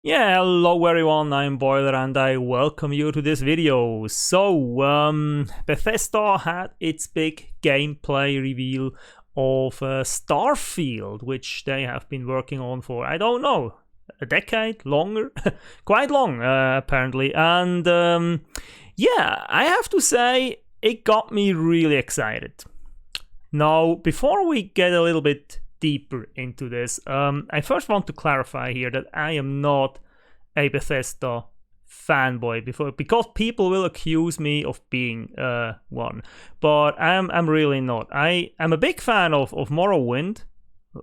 Yeah, hello everyone, I'm Boiler and I welcome you to this video. So, Bethesda had its big gameplay reveal of Starfield, which they have been working on for, I don't know, a decade, longer, quite long apparently. And yeah, I have to say, it got me really excited. Now, before we get a little bit deeper into this, I first want to clarify here that I am not a Bethesda fanboy because people will accuse me of being one, but I'm really not. I'm a big fan of Morrowind.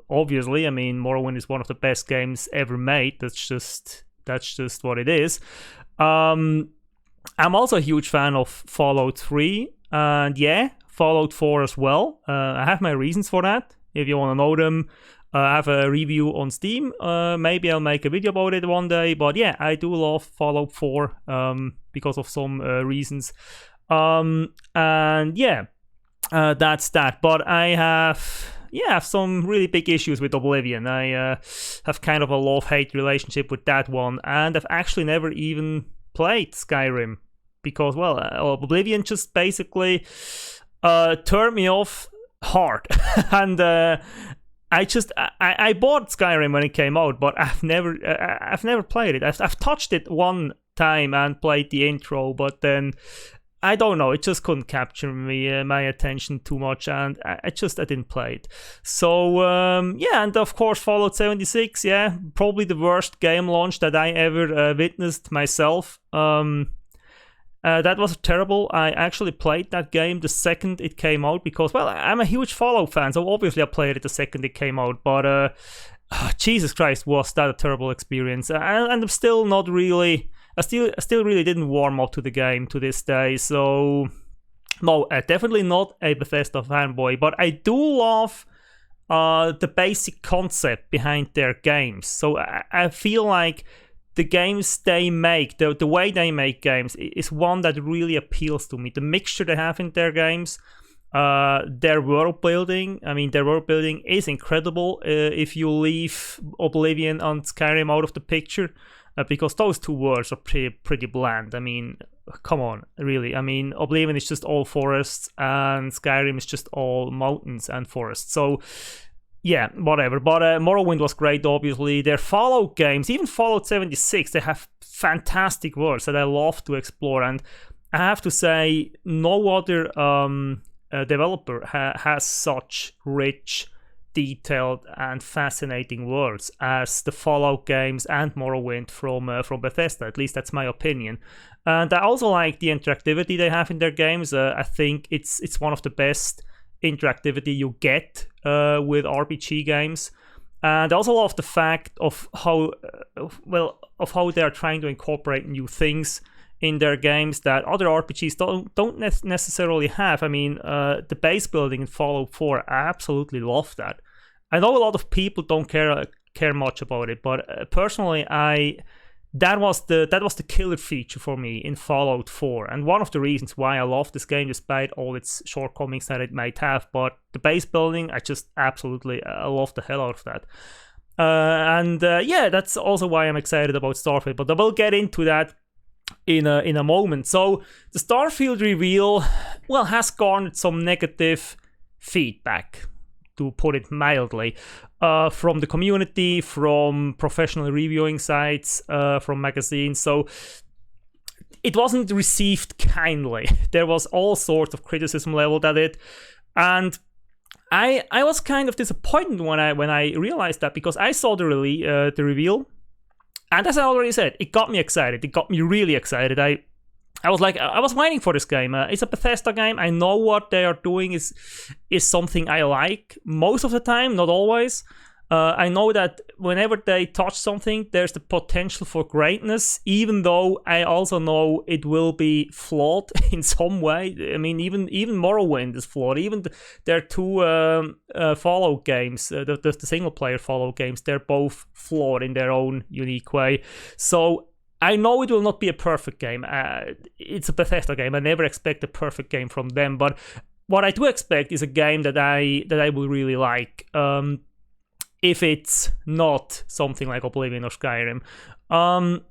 Obviously, I mean Morrowind is one of the best games ever made. That's just what it is. I'm also a huge fan of Fallout 3, and yeah, Fallout 4 as well. I have my reasons for that. If you want to know them, I have a review on Steam. Maybe I'll make a video about it one day. But yeah, I do love Fallout 4 because of some reasons. And yeah, that's that. But I have some really big issues with Oblivion. I have kind of a love-hate relationship with that one. And I've actually never even played Skyrim. Because, well, Oblivion just basically turned me off hard. And I bought Skyrim when it came out, but I've never played it. I've touched it one time and played the intro, but then I don't know, it just couldn't capture me my attention too much, and I didn't play it. So yeah, and of course Fallout 76, yeah, probably the worst game launch that I ever witnessed myself. That was terrible. I actually played that game the second it came out because, well, I'm a huge Fallout fan, so obviously I played it the second it came out. But Jesus Christ, was that a terrible experience? And I'm still not really. I still really didn't warm up to the game to this day. So no, definitely not a Bethesda fanboy. But I do love the basic concept behind their games. So I feel like the games they make, the way they make games, is one that really appeals to me. The mixture they have in their games, their world building. I mean, their world building is incredible if you leave Oblivion and Skyrim out of the picture, because those two worlds are pretty bland. I mean, come on, really. I mean, Oblivion is just all forests, and Skyrim is just all mountains and forests. So yeah, whatever. But Morrowind was great, obviously. Their Fallout games, even Fallout 76, they have fantastic worlds that I love to explore. And I have to say, no other developer has such rich, detailed, and fascinating worlds as the Fallout games and Morrowind from Bethesda. At least that's my opinion. And I also like the interactivity they have in their games. I think it's one of the best interactivity you get with RPG games, and I also love the fact of how they are trying to incorporate new things in their games that other RPGs don't necessarily have. I mean, the base building in Fallout 4, I absolutely love that. I know a lot of people don't care much about it, but personally, that was the killer feature for me in Fallout 4, and one of the reasons why I love this game despite all its shortcomings that it might have. But the base building, I just absolutely love the hell out of that. Yeah, that's also why I'm excited about Starfield, but I will get into that in a moment. So the Starfield reveal, well, has garnered some negative feedback, to put it mildly, from the community, from professional reviewing sites, from magazines. So it wasn't received kindly. There was all sorts of criticism leveled at it, and I was kind of disappointed when I realized that, because I saw the reveal, and as I already said, it got me excited. It got me really excited. I was waiting for this game. It's a Bethesda game. I know what they are doing is something I like most of the time, not always. I know that whenever they touch something, there's the potential for greatness, even though I also know it will be flawed in some way. I mean, even Morrowind is flawed. Even their two Fallout games, the single-player Fallout games, they're both flawed in their own unique way. So I know it will not be a perfect game. It's a Bethesda game. I never expect a perfect game from them. But what I do expect is a game that I will really like. If it's not something like Oblivion or Skyrim. And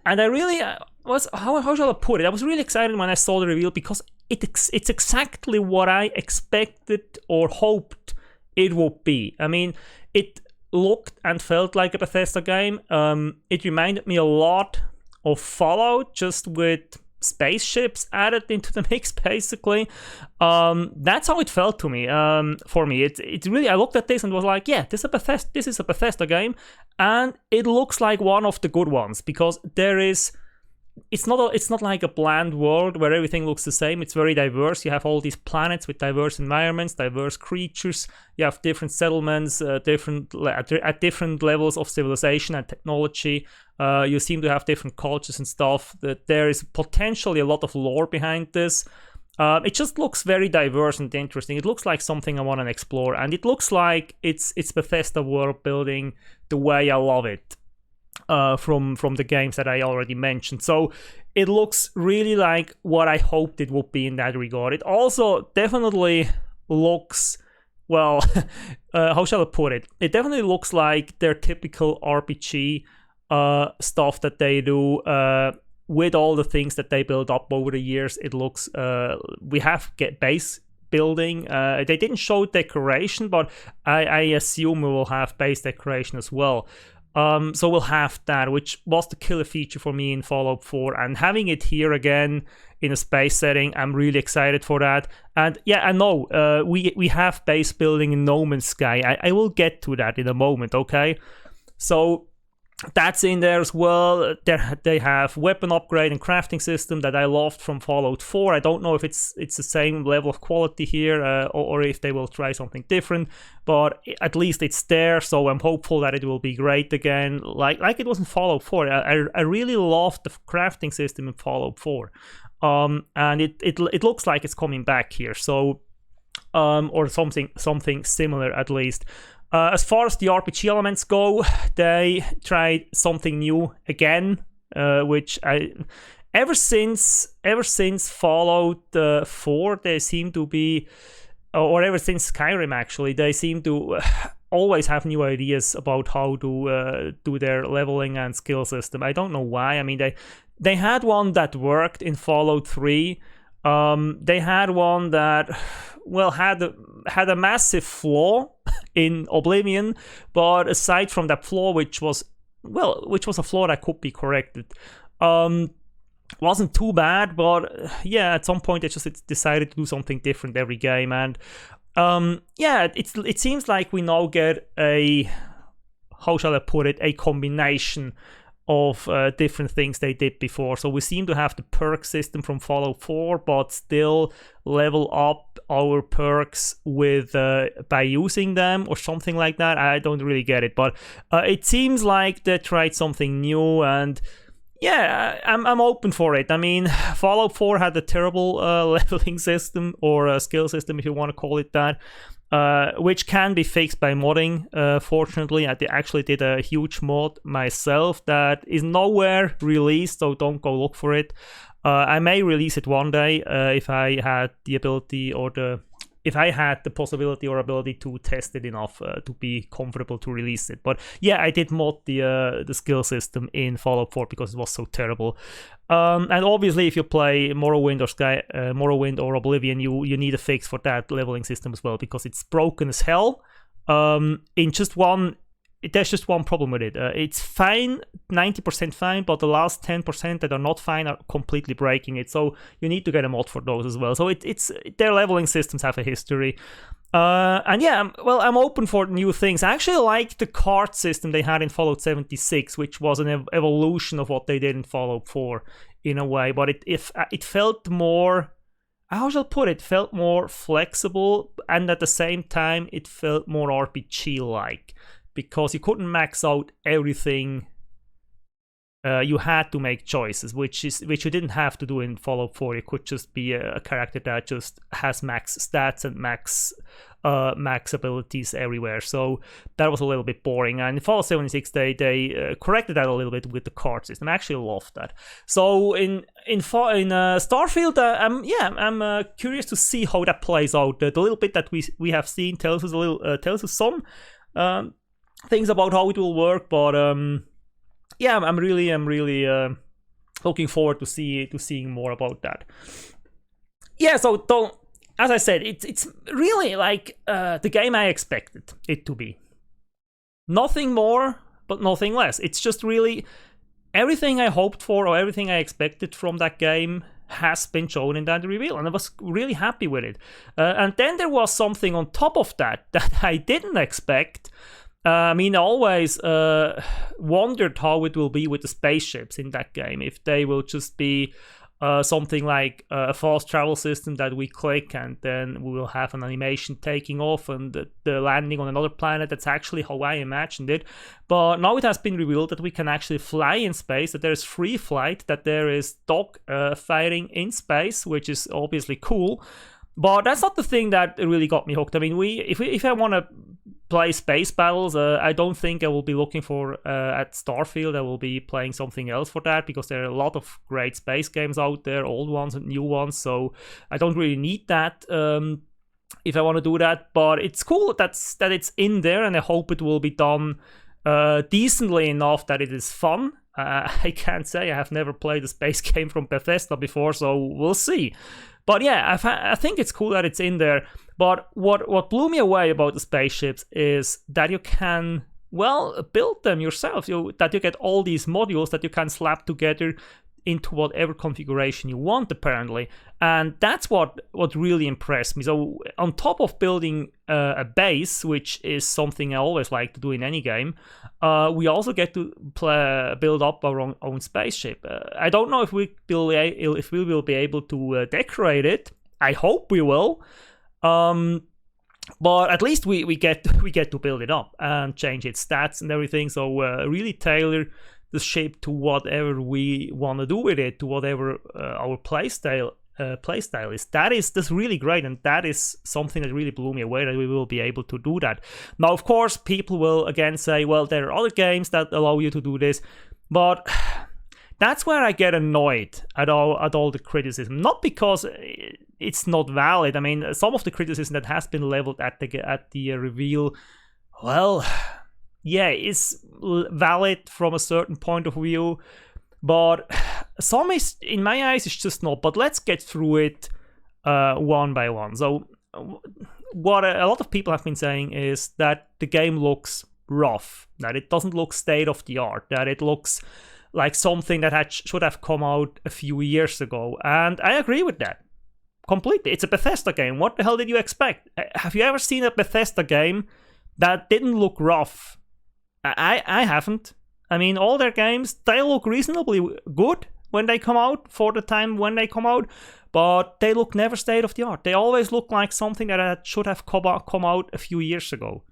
I really was, how shall I put it? I was really excited when I saw the reveal because it's exactly what I expected or hoped it would be. I mean, it looked and felt like a Bethesda game. It reminded me a lot of Fallout, just with spaceships added into the mix, basically. That's how it felt to me. For me, it really, I looked at this and was like, yeah, this is a Bethesda game, and it looks like one of the good ones because it's not like a bland world where everything looks the same. It's very diverse. You have all these planets with diverse environments, diverse creatures. You have different settlements, at different levels of civilization and technology. You seem to have different cultures and stuff. That there is potentially a lot of lore behind this. It just looks very diverse and interesting. It looks like something I want to explore, and it looks like it's Bethesda world building the way I love it. From the games that I already mentioned. So it looks really like what I hoped it would be in that regard. It also definitely looks, well, how shall I put it? It definitely looks like their typical RPG stuff that they do with all the things that they build up over the years. It looks, we have base building. They didn't show decoration, but I assume we will have base decoration as well. So we'll have that, which was the killer feature for me in Fallout 4, and having it here again in a space setting, I'm really excited for that. And yeah, I know we have base building in No Man's Sky. I will get to that in a moment, okay? So that's in there as well. They have weapon upgrade and crafting system that I loved from Fallout 4. I don't know if it's the same level of quality here or if they will try something different, but at least it's there, so I'm hopeful that it will be great again, like it was in Fallout 4. I really loved the crafting system in Fallout 4, and it looks like it's coming back here, so or something similar at least. As far as the RPG elements go, they tried something new again, which ever since Fallout 4, they seem to be, or ever since Skyrim actually, they seem to always have new ideas about how to do their leveling and skill system. I don't know why. I mean, they had one that worked in Fallout 3. They had one that, well, had a massive flaw in Oblivion, but aside from that flaw, which was a flaw that could be corrected, wasn't too bad. But yeah, at some point they just decided to do something different every game, and yeah, it seems like we now get a, how shall I put it, a combination of different things they did before. So we seem to have the perk system from Fallout 4, but still level up our perks with by using them or something like that. I don't really get it, but it seems like they tried something new, and yeah, I'm open for it. I mean, Fallout 4 had a terrible leveling system, or a skill system if you want to call it that, which can be fixed by modding. Fortunately, I actually did a huge mod myself that is nowhere released, so don't go look for it. I may release it one day if I had the ability if I had the possibility or ability to test it enough to be comfortable to release it. But yeah, I did mod the skill system in Fallout 4 because it was so terrible. And obviously, if you play Morrowind or Oblivion, you need a fix for that leveling system as well, because it's broken as hell. There's just one problem with it. It's fine, 90% fine, but the last 10% that are not fine are completely breaking it. So you need to get a mod for those as well. So it's their leveling systems have a history. And yeah, I'm open for new things. I actually like the card system they had in Fallout 76, which was an evolution of what they did in Fallout 4 in a way. But it felt more, how shall I put it, felt more flexible, and at the same time it felt more RPG-like, because you couldn't max out everything. You had to make choices, which you didn't have to do in Fallout 4. You could just be a character that just has max stats and max abilities everywhere. So that was a little bit boring. And in Fallout 76, they corrected that a little bit with the card system. I actually loved that. So in Starfield, I'm curious to see how that plays out. The little bit that we have seen tells us some things about how it will work, but yeah, I'm really looking forward to seeing more about that. Yeah, so as I said, it's really like the game I expected it to be. Nothing more, but nothing less. It's just really everything I hoped for or everything I expected from that game has been shown in that reveal, and I was really happy with it. And then there was something on top of that I didn't expect. I mean, I always wondered how it will be with the spaceships in that game, if they will just be something like a fast travel system that we click and then we will have an animation taking off and the landing on another planet. That's actually how I imagined it. But now it has been revealed that we can actually fly in space, that there's free flight, that there is dog fighting in space, which is obviously cool. But that's not the thing that really got me hooked. I mean, if I want to play space battles, I don't think I will be looking for at Starfield. I will be playing something else for that, because there are a lot of great space games out there, old ones and new ones. So I don't really need that if I want to do that. But it's cool that it's in there, and I hope it will be done decently enough that it is fun. I can't say, I have never played a space game from Bethesda before, so we'll see. But yeah, I think it's cool that it's in there. But what blew me away about the spaceships is that you can, well, build them yourself. That you get all these modules that you can slap together into whatever configuration you want, apparently. And that's what really impressed me. So on top of building a base, which is something I always like to do in any game, we also get to build up our own spaceship. I don't know if we will be able to decorate it. I hope we will. But at least we get to build it up and change its stats and everything. So really tailor the shape to whatever we want to do with it, to whatever our playstyle is. That's really great, and that is something that really blew me away, that we will be able to do that. Now, of course, people will again say, well, there are other games that allow you to do this, but that's where I get annoyed at all the criticism. Not because it's not valid. I mean, some of the criticism that has been leveled at the reveal, well, yeah, it's valid from a certain point of view, but some is, in my eyes, it's just not. But let's get through it one by one. So what a lot of people have been saying is that the game looks rough, that it doesn't look state of the art, that it looks like something that should have come out a few years ago. And I agree with that completely. It's a Bethesda game. What the hell did you expect? Have you ever seen a Bethesda game that didn't look rough? I haven't. I mean, all their games, they look reasonably good when they come out, for the time when they come out, but they look never state of the art. They always look like something that should have come out a few years ago.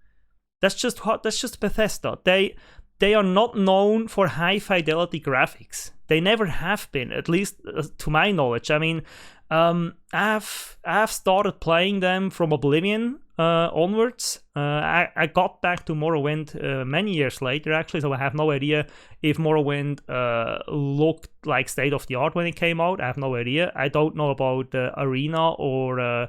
That's just Bethesda. They are not known for high fidelity graphics. They never have been, at least to my knowledge. I mean, I've started playing them from Oblivion onwards. I got back to Morrowind many years later, actually, so I have no idea if Morrowind looked like state of the art when it came out. I have no idea. I don't know about Arena or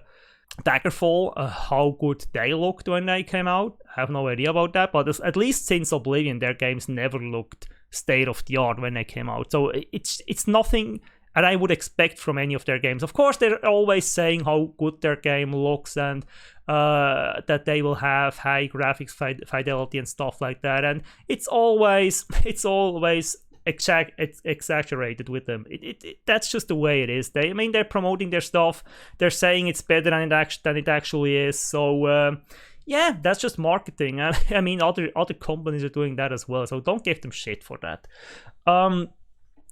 Daggerfall, how good they looked when they came out. I have no idea about that, but at least since Oblivion, their games never looked state of the art when they came out. So it's nothing that I would expect from any of their games. Of course, they're always saying how good their game looks and that they will have high graphics fidelity and stuff like that. And it's always exaggerated with them. That's just the way it is. They're promoting their stuff. They're saying it's better than it actually is. So yeah, that's just marketing. And I mean, other companies are doing that as well. So don't give them shit for that.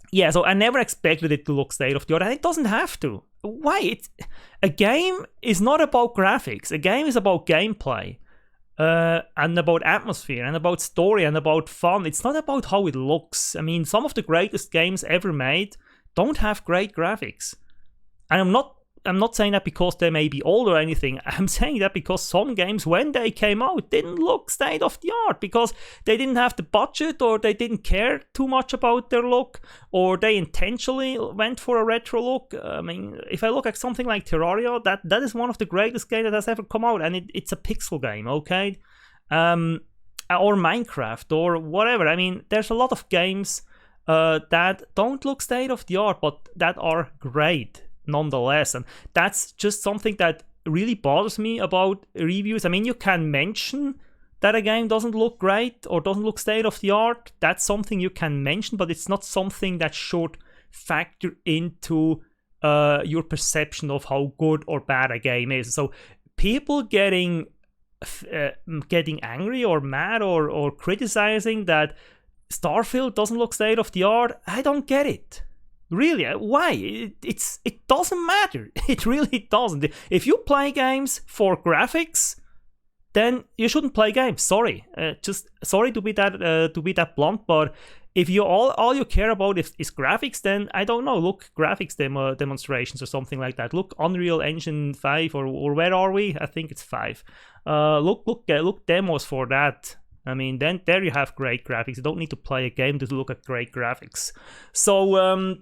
Yeah, so I never expected it to look state of the art, and it doesn't have to. Why? A game is not about graphics. A game is about gameplay, and about atmosphere, and about story, and about fun. It's not about how it looks. I mean, some of the greatest games ever made don't have great graphics. And I'm not saying that because they may be old or anything. I'm saying that because some games, when they came out, didn't look state of the art because they didn't have the budget, or they didn't care too much about their look, or they intentionally went for a retro look. I mean, if I look at something like Terraria, that is one of the greatest games that has ever come out, and it's a pixel game, okay? or Minecraft or whatever. I mean, there's a lot of games that don't look state of the art, but that are great nonetheless. And that's just something that really bothers me about reviews. I mean, you can mention that a game doesn't look great or doesn't look state of the art. That's something you can mention, but it's not something that should factor into your perception of how good or bad a game is. So people getting angry or mad or criticizing that Starfield doesn't look state of the art, I don't get it. Really, why? It doesn't matter. It really doesn't. If you play games for graphics, then you shouldn't play games. Sorry, just sorry to be that blunt, but if you all you care about is graphics, then I don't know. Look, graphics demonstrations or something like that. Look, Unreal Engine 5 or where are we? I think it's 5. Look demos for that. I mean, then there you have great graphics. You don't need to play a game to look at great graphics. So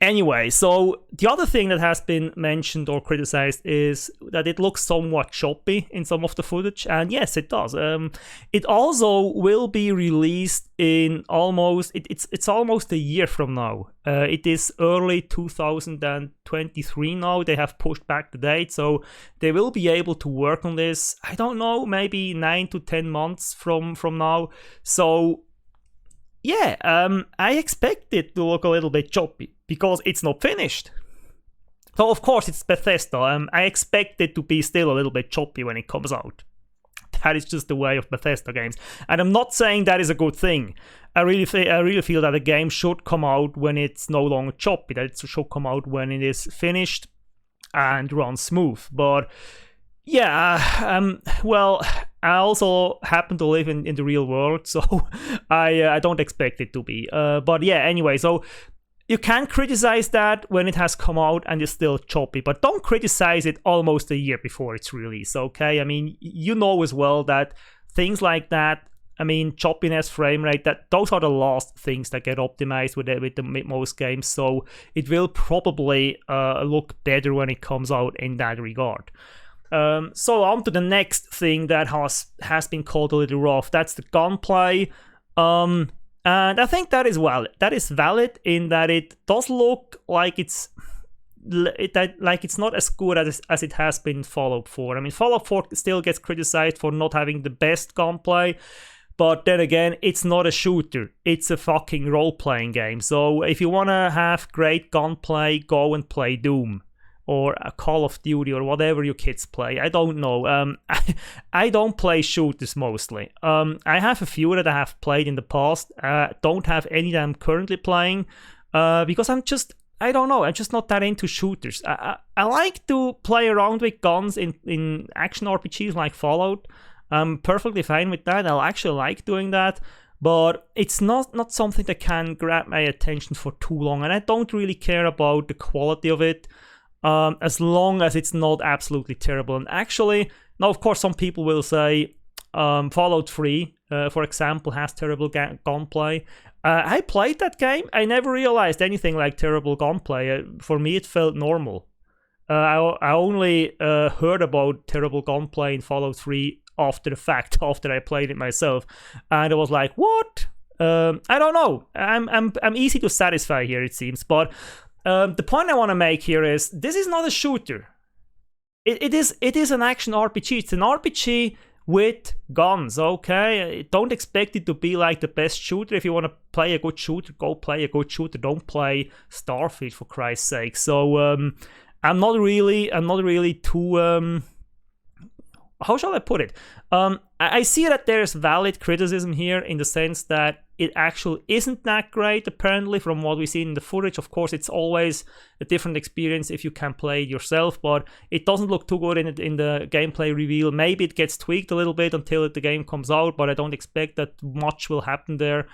anyway, so the other thing that has been mentioned or criticized is that it looks somewhat choppy in some of the footage, and yes, it does. It also will be released in it's almost a year from now. It is early 2023 now. They have pushed back the date, so they will be able to work on this, I don't know, maybe 9 to 10 months from now. So yeah, I expect it to look a little bit choppy because it's not finished. So of course it's Bethesda. I expect it to be still a little bit choppy when it comes out. That is just the way of Bethesda games, and I'm not saying that is a good thing. I really feel that a game should come out when it's no longer choppy. That it should come out when it is finished and runs smooth. But yeah, well, I also happen to live in the real world, so I don't expect it to be. But yeah, anyway, so you can criticize that when it has come out and it's still choppy, but don't criticize it almost a year before it's released, okay? I mean, you know as well that things like that, I mean, choppiness, frame rate, those are the last things that get optimized with most games, so it will probably look better when it comes out in that regard. So on to the next thing that has been called a little rough. That's the gunplay. And I think that is valid. That is valid in that it does look like it's not as good as it has been Fallout 4. I mean, Fallout 4 still gets criticized for not having the best gunplay, but then again, it's not a shooter. It's a fucking role-playing game. So if you want to have great gunplay, go and play Doom or a Call of Duty or whatever your kids play. I don't know. I don't play shooters mostly. I have a few that I have played in the past. Don't have any that I'm currently playing because I don't know. I'm just not that into shooters. I like to play around with guns in action RPGs like Fallout. I'm perfectly fine with that. I actually like doing that. But it's not something that can grab my attention for too long. And I don't really care about the quality of it. As long as it's not absolutely terrible. And actually, now of course some people will say Fallout 3, for example, has terrible gunplay. I played that game. I never realized anything like terrible gunplay. For me, it felt normal. I only heard about terrible gunplay in Fallout 3 after the fact, after I played it myself, and I was like, what? I don't know. I'm easy to satisfy here, it seems, but. The point I want to make here is this is not a shooter. It is an action RPG. It's an RPG with guns, okay? Don't expect it to be like the best shooter. If you want to play a good shooter, go play a good shooter. Don't play Starfield, for Christ's sake. So I'm not really too how shall I put it? I see that there's valid criticism here in the sense that it actually isn't that great, apparently, from what we see in the footage. Of course, it's always a different experience if you can play it yourself, but it doesn't look too good in the gameplay reveal. Maybe it gets tweaked a little bit until the game comes out, but I don't expect that much will happen there.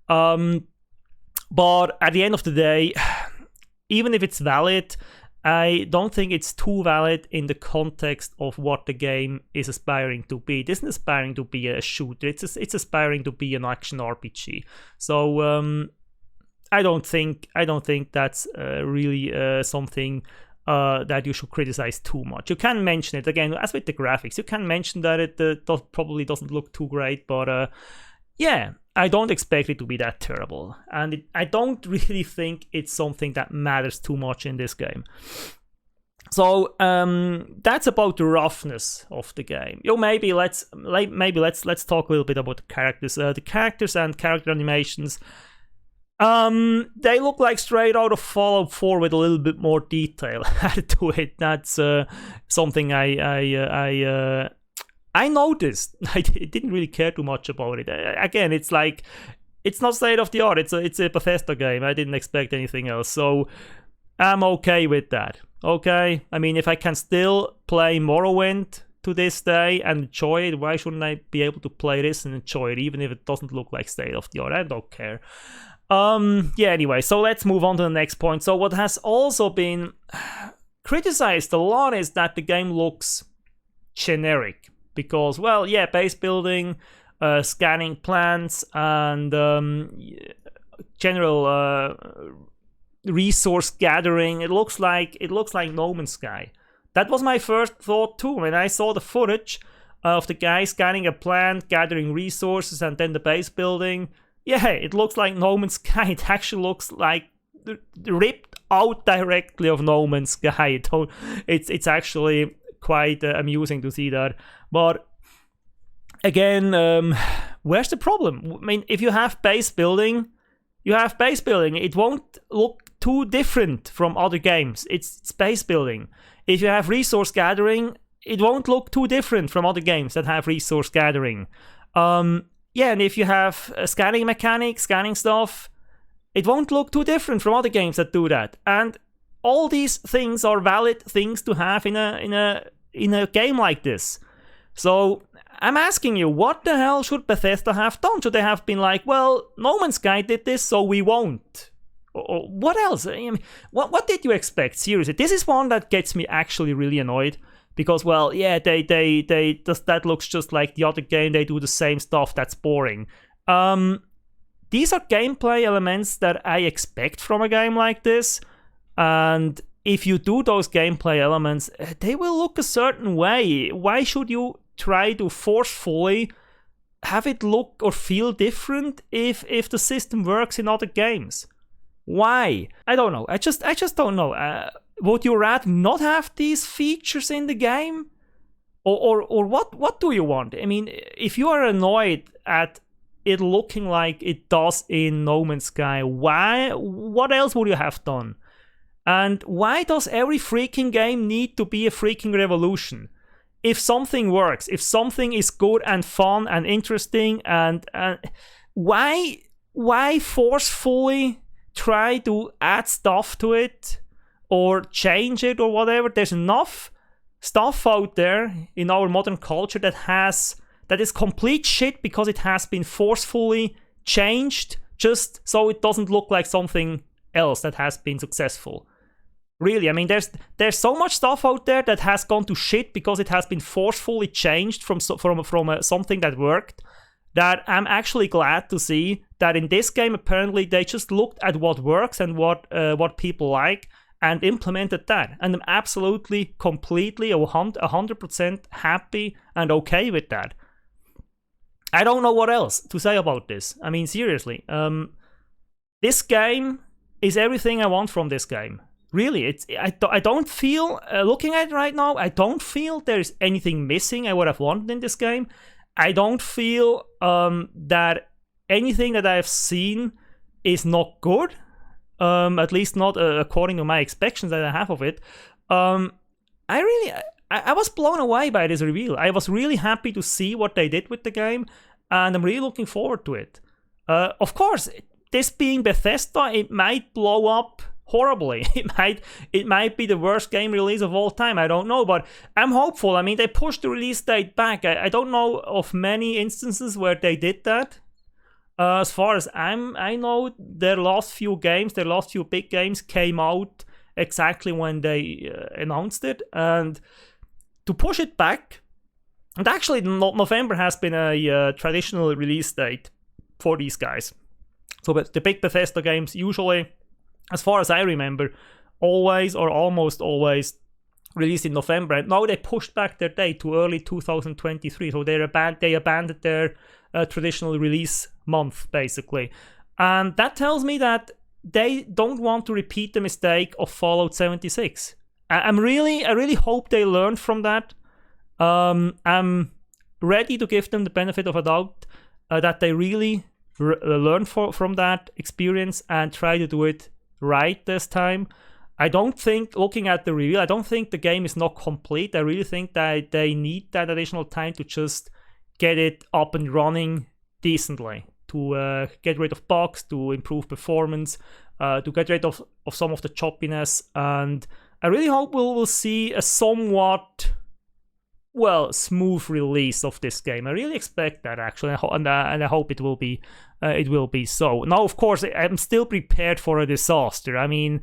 But at the end of the day, even if it's valid, I don't think it's too valid in the context of what the game is aspiring to be. It isn't aspiring to be a shooter. It's aspiring to be an action RPG. So I don't think that's really something that you should criticize too much. You can mention it, again, as with the graphics, you can mention that it probably doesn't look too great, but yeah, I don't expect it to be that terrible. And I don't really think it's something that matters too much in this game. So that's about the roughness of the game. Maybe let's talk a little bit about the characters. The characters and character animations, they look like straight out of Fallout 4 with a little bit more detail added to it. That's something I noticed. I didn't really care too much about it. Again, it's like, it's not state of the art. It's a Bethesda game. I didn't expect anything else, so I'm okay with that. Okay, I mean, if I can still play Morrowind to this day and enjoy it, why shouldn't I be able to play this and enjoy it, even if it doesn't look like state of the art? I don't care. Yeah, anyway, so let's move on to the next point. So what has also been criticized a lot is that the game looks generic. Because, well, yeah, base building, scanning plants, and general resource gathering. It looks like No Man's Sky. That was my first thought too when I saw the footage of the guy scanning a plant, gathering resources, and then the base building. Yeah, it looks like No Man's Sky. It actually looks like ripped out directly of No Man's Sky. It's actually quite amusing to see that. But again, where's the problem? I mean, if you have base building, you have base building. It won't look too different from other games. It's base building. If you have resource gathering, it won't look too different from other games that have resource gathering. Yeah, and if you have scanning mechanics, scanning stuff, it won't look too different from other games that do that. And all these things are valid things to have in a game like this. So I'm asking you, what the hell should Bethesda have done? Should they have been like, well, No Man's Sky did this, so we won't? Or what else? I mean, what did you expect? Seriously, this is one that gets me actually really annoyed. Because, well, yeah, that looks just like the other game. They do the same stuff. That's boring. These are gameplay elements that I expect from a game like this. And if you do those gameplay elements, they will look a certain way. Why should you try to forcefully have it look or feel different if the system works in other games? Why? I don't know. I just don't know. Would you rather not have these features in the game? Or what do you want? I mean, if you are annoyed at it looking like it does in No Man's Sky, what else would you have done? And why does every freaking game need to be a freaking revolution? If something works, if something is good and fun and interesting, and why forcefully try to add stuff to it or change it or whatever? There's enough stuff out there in our modern culture that is complete shit because it has been forcefully changed just so it doesn't look like something else that has been successful. Really, I mean, there's so much stuff out there that has gone to shit because it has been forcefully changed from something that worked, that I'm actually glad to see that in this game apparently they just looked at what works and what people like and implemented that. And I'm absolutely, completely, 100% happy and okay with that. I don't know what else to say about this. I mean, seriously, this game is everything I want from this game. Really, I don't feel, looking at it right now, I don't feel there's anything missing I would have wanted in this game. I don't feel that anything that I've seen is not good, at least not according to my expectations that I have of it. I was blown away by this reveal. I was really happy to see what they did with the game, and I'm really looking forward to it. Of course, this being Bethesda, it might blow up horribly. It might be the worst game release of all time. I don't know, but I'm hopeful. I mean, they pushed the release date back. I don't know of many instances where they did that. As far as I know, their last few big games came out exactly when they announced it, and to push it back. And actually, November has been a traditional release date for these guys. So the big Bethesda games usually, as far as I remember, always or almost always released in November, and now they pushed back their date to early 2023. So they abandoned their traditional release month, basically. And that tells me that they don't want to repeat the mistake of Fallout 76. I really hope they learned from that. I'm ready to give them the benefit of a doubt that they really learn from that experience and try to do it right this time. I don't think, looking at the reveal, I don't think the game is not complete. I really think that they need that additional time to just get it up and running decently, to get rid of bugs, to improve performance, to get rid of some of the choppiness. And I really hope we'll see a somewhat, smooth release of this game. I really expect that, actually, and I hope it will be so. Now, of course, I'm still prepared for a disaster. I mean,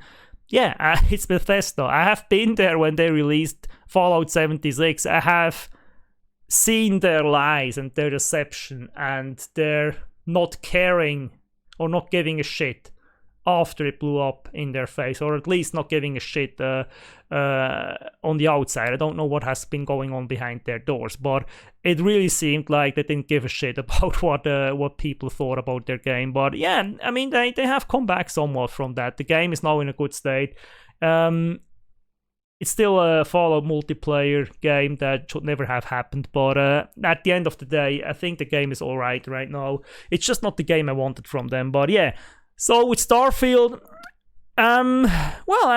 yeah, it's Bethesda. I have been there when they released Fallout 76. I have seen their lies and their deception and their not caring or not giving a shit after it blew up in their face, or at least not giving a shit on the outside. I don't know what has been going on behind their doors, but it really seemed like they didn't give a shit about what people thought about their game. But yeah, I mean, they have come back somewhat from that. The game is now in a good state. It's still a Fallout multiplayer game that should never have happened, but at the end of the day, I think the game is alright right now. It's just not the game I wanted from them, but yeah. So with Starfield, I'm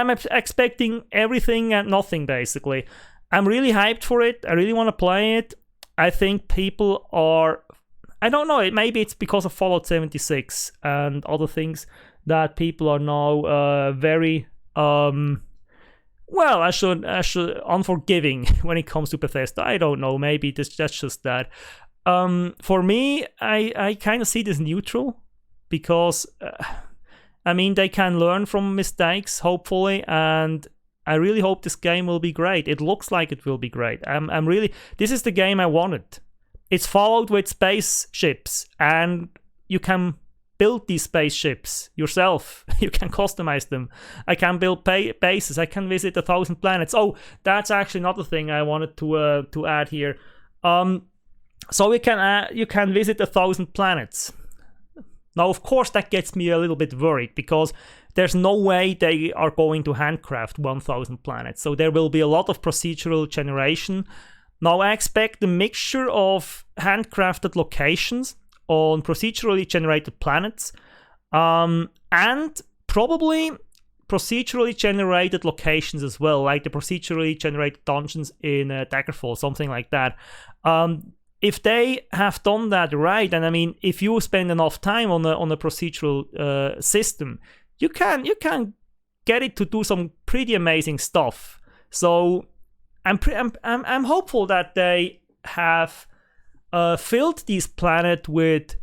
expecting everything and nothing, basically. I'm really hyped for it. I really want to play it. I think people are, I don't know, maybe it's because of Fallout 76 and other things that people are now very, I should unforgiving when it comes to Bethesda. I don't know, maybe that's just that. For me, I kind of see this neutral, because they can learn from mistakes, hopefully, and I really hope this game will be great. It looks like it will be great. This is the game I wanted. It's Fallout with spaceships, and you can build these spaceships yourself. You can customize them. I can build bases. I can visit 1,000 planets. Oh, that's actually another thing I wanted to add here. So you can visit 1,000 planets. Now, of course, that gets me a little bit worried, because there's no way they are going to handcraft 1,000 planets. So there will be a lot of procedural generation. Now, I expect a mixture of handcrafted locations on procedurally generated planets, and probably procedurally generated locations as well, like the procedurally generated dungeons in Daggerfall, something like that. If they have done that right, and if you spend enough time on a procedural system, you can get it to do some pretty amazing stuff. So I'm hopeful that they have filled this planet with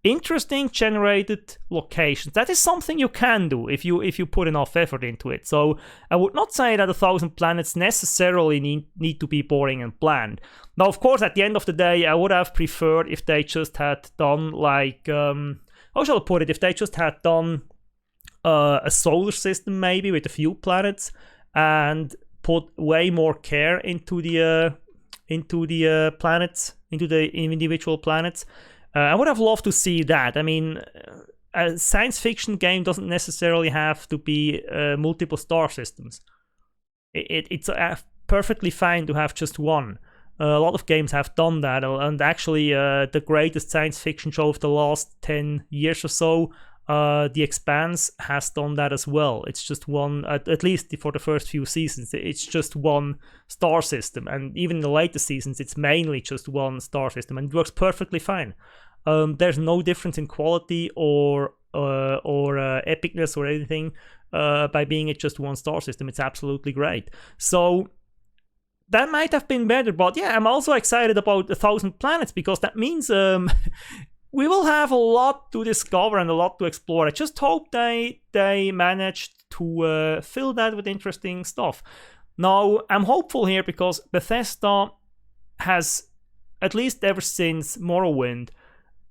interesting generated locations. That is something you can do if you put enough effort into it. So I would not say that 1,000 planets necessarily need to be boring and bland. Now, of course, at the end of the day, I would have preferred if they just had done how shall I put it? If they just had done a solar system, maybe with a few planets, and put way more care into the planets, into the individual planets. I would have loved to see that. A science fiction game doesn't necessarily have to be multiple star systems. It's perfectly fine to have just one. A lot of games have done that, and actually the greatest science fiction show of the last 10 years or so, The Expanse, has done that as well. It's just one, at least for the first few seasons, it's just one star system. And even in the later seasons, it's mainly just one star system, and it works perfectly fine. There's no difference in quality or epicness or anything by being it just one star system. It's absolutely great. So that might have been better, but yeah, I'm also excited about 1,000 planets, because that means we will have a lot to discover and a lot to explore. I just hope they managed to fill that with interesting stuff. Now, I'm hopeful here, because Bethesda has, at least ever since Morrowind,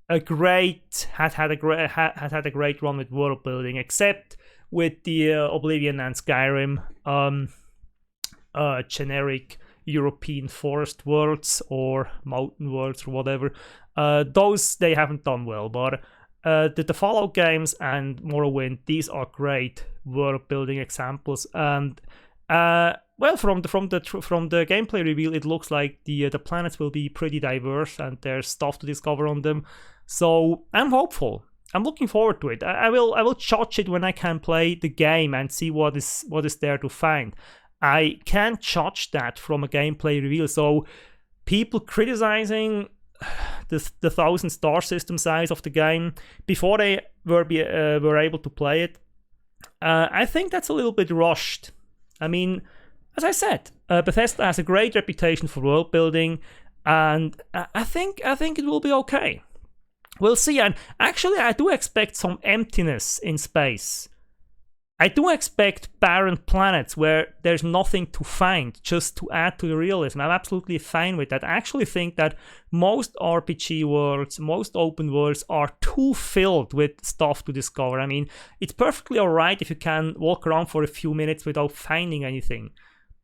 had had a great run with world building, except with the Oblivion and Skyrim generic European forest worlds or mountain worlds or whatever. Those they haven't done well, but the Fallout games and Morrowind, these are great world building examples. And well, from the gameplay reveal, it looks like the planets will be pretty diverse and there's stuff to discover on them. So I'm hopeful. I'm looking forward to it. I will judge it when I can play the game and see what is there to find. I can't judge that from a gameplay reveal. So people criticizing the 1,000 star system size of the game before they were able to play it, I think that's a little bit rushed. I mean, as I said, Bethesda has a great reputation for world building, and I think it will be okay. We'll see. And actually, I do expect some emptiness in space. I do expect barren planets where there's nothing to find, just to add to the realism. I'm absolutely fine with that. I actually think that most RPG worlds, most open worlds are too filled with stuff to discover. I mean, it's perfectly alright if you can walk around for a few minutes without finding anything.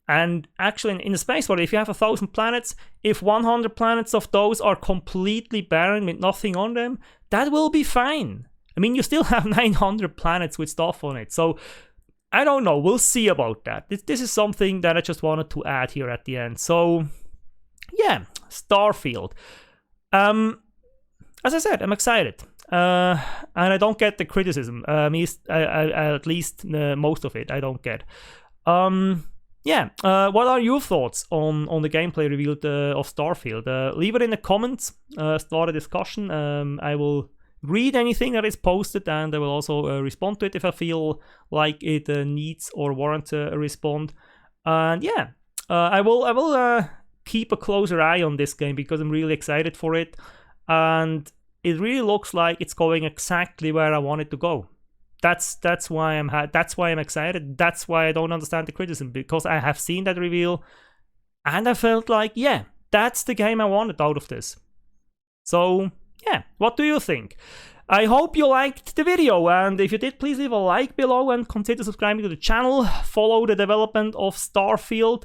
And actually, in the space world, if you have 1,000 planets, if 100 planets of those are completely barren with nothing on them, that will be fine. I mean, you still have 900 planets with stuff on it. So, I don't know. We'll see about that. This is something that I just wanted to add here at the end. So, yeah, Starfield. As I said, I'm excited. And I don't get the criticism. At least most of it, I don't get. Yeah, what are your thoughts on the gameplay reveal of Starfield? Leave it in the comments, start a discussion. I will read anything that is posted, and I will also respond to it if I feel like it needs or warrants a respond. And yeah, I will keep a closer eye on this game because I'm really excited for it, and it really looks like it's going exactly where I want it to go. That's why I'm excited. That's why I don't understand the criticism, because I have seen that reveal and I felt like, yeah, that's the game I wanted out of this. So yeah, what do you think? I hope you liked the video, and if you did, please leave a like below and consider subscribing to the channel. Follow the development of Starfield,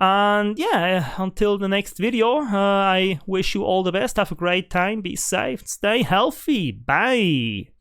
and yeah, until the next video, I wish you all the best. Have a great time, be safe, stay healthy, bye.